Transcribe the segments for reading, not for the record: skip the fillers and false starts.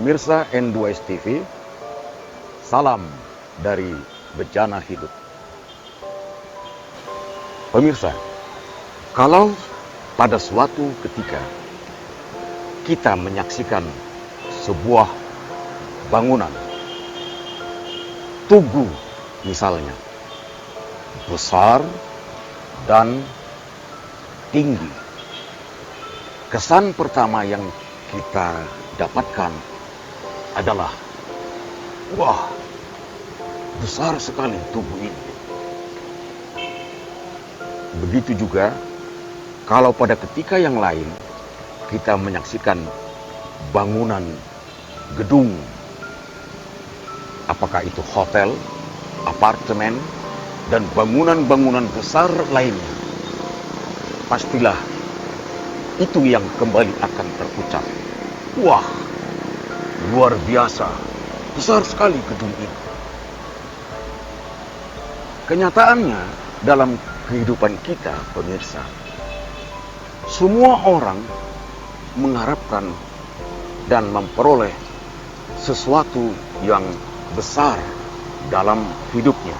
Pemirsa N2S TV, salam dari Bejana Hidup. Pemirsa, kalau pada suatu ketika kita menyaksikan sebuah bangunan, tugu misalnya, besar dan tinggi, kesan pertama yang kita dapatkan adalah, wah, besar sekali tubuh ini. Begitu juga kalau pada ketika yang lain kita menyaksikan bangunan gedung, apakah itu hotel, apartemen, dan bangunan-bangunan besar lainnya, pastilah itu yang kembali akan terucap, wah, luar biasa, besar sekali gedung ini. Kenyataannya dalam kehidupan kita, pemirsa, semua orang mengharapkan dan memperoleh sesuatu yang besar dalam hidupnya.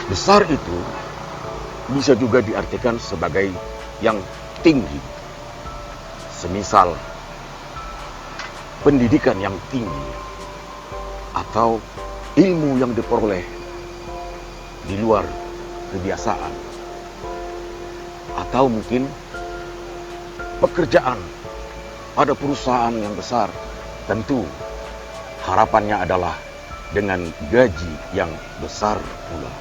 Besar itu bisa juga diartikan sebagai yang tinggi. Semisal pendidikan yang tinggi atau ilmu yang diperoleh di luar kebiasaan, atau mungkin pekerjaan pada perusahaan yang besar. Tentu harapannya adalah dengan gaji yang besar pula.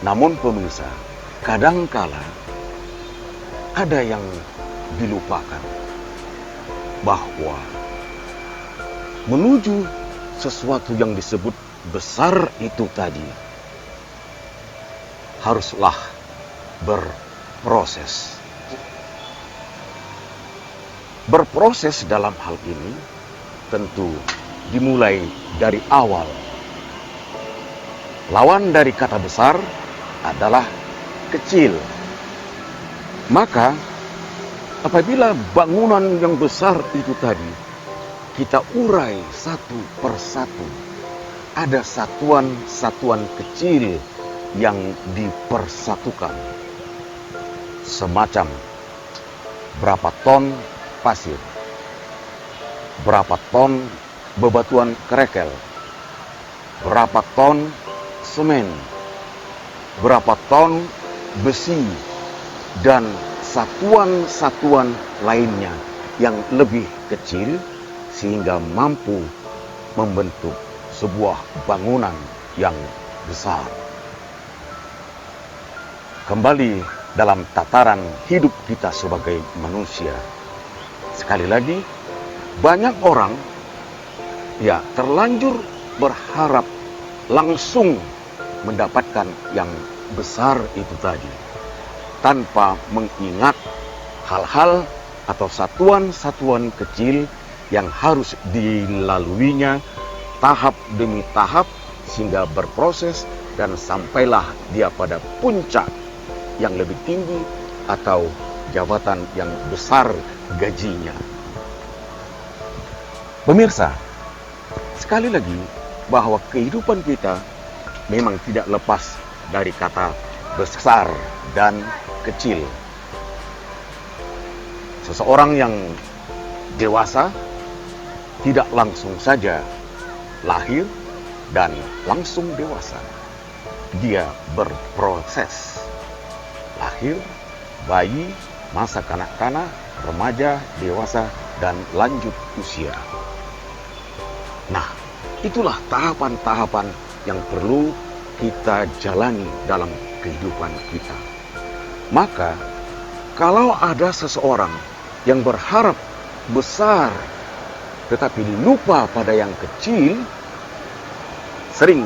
Namun pemirsa, kadangkala ada yang dilupakan, bahwa menuju sesuatu yang disebut besar itu tadi haruslah berproses. Berproses dalam hal ini tentu dimulai dari awal. Lawan dari kata besar adalah kecil. Maka apabila bangunan yang besar itu tadi kita urai satu persatu, ada satuan-satuan kecil yang dipersatukan. Semacam berapa ton pasir, berapa ton bebatuan kerikil, berapa ton semen, berapa ton besi, dan satuan-satuan lainnya yang lebih kecil sehingga mampu membentuk sebuah bangunan yang besar. Kembali dalam tataran hidup kita sebagai manusia, sekali lagi, banyak orang terlanjur berharap langsung mendapatkan yang besar itu tadi, tanpa mengingat hal-hal atau satuan-satuan kecil yang harus dilaluinya tahap demi tahap sehingga berproses dan sampailah dia pada puncak yang lebih tinggi atau jabatan yang besar gajinya. Pemirsa, sekali lagi bahwa kehidupan kita memang tidak lepas dari kata besar dan kecil. Seseorang yang dewasa tidak langsung saja lahir dan langsung dewasa. Dia berproses. Lahir, bayi, masa kanak-kanak, remaja, dewasa, dan lanjut usia. Nah, itulah tahapan-tahapan yang perlu kita jalani dalam kehidupan kita. Maka, kalau ada seseorang yang berharap besar tetapi lupa pada yang kecil, sering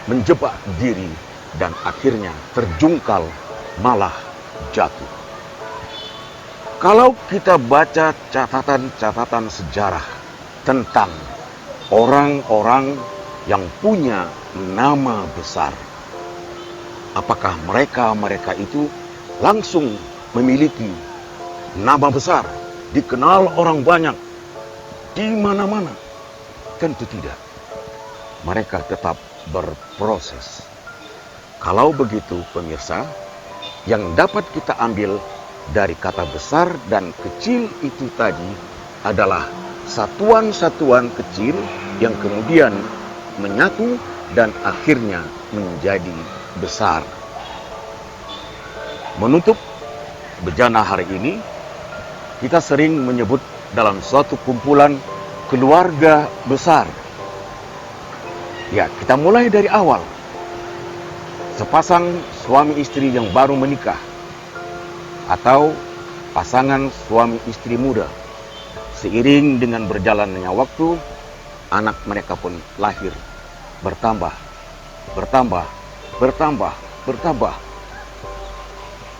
menjebak diri dan akhirnya terjungkal, malah jatuh. Kalau kita baca catatan-catatan sejarah tentang orang-orang yang punya nama besar, apakah mereka itu langsung memiliki nama besar, dikenal orang banyak, di mana-mana? Tentu tidak. Mereka tetap berproses. Kalau begitu pemirsa, yang dapat kita ambil dari kata besar dan kecil itu tadi adalah satuan-satuan kecil yang kemudian menyatu dan akhirnya menjadi besar. Menutup bejana hari ini, kita sering menyebut dalam suatu kumpulan keluarga besar. Ya, kita mulai dari awal. Sepasang suami istri yang baru menikah, atau pasangan suami istri muda. Seiring dengan berjalannya waktu, anak mereka pun lahir, bertambah, bertambah, bertambah, bertambah.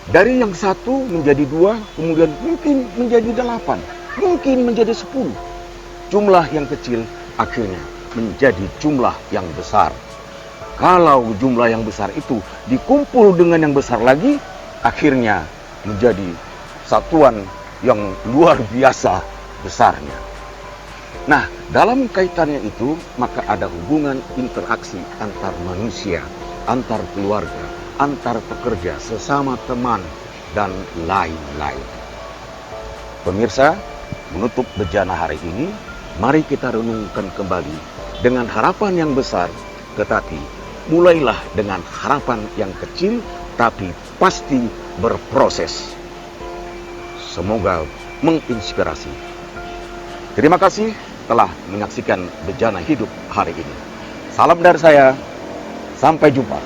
Dari yang satu menjadi dua, kemudian mungkin menjadi 8, mungkin menjadi 10. Jumlah yang kecil akhirnya menjadi jumlah yang besar. Kalau jumlah yang besar itu dikumpul dengan yang besar lagi, akhirnya menjadi satuan yang luar biasa besarnya. Nah, dalam kaitannya itu, maka ada hubungan interaksi antar manusia, antar keluarga, antar pekerja, sesama teman, dan lain-lain. Pemirsa, menutup bejana hari ini, mari kita renungkan kembali dengan harapan yang besar, tetapi mulailah dengan harapan yang kecil, tapi pasti berproses. Semoga menginspirasi. Terima kasih telah menyaksikan Bejana Hidup hari ini. Salam dari saya, sampai jumpa.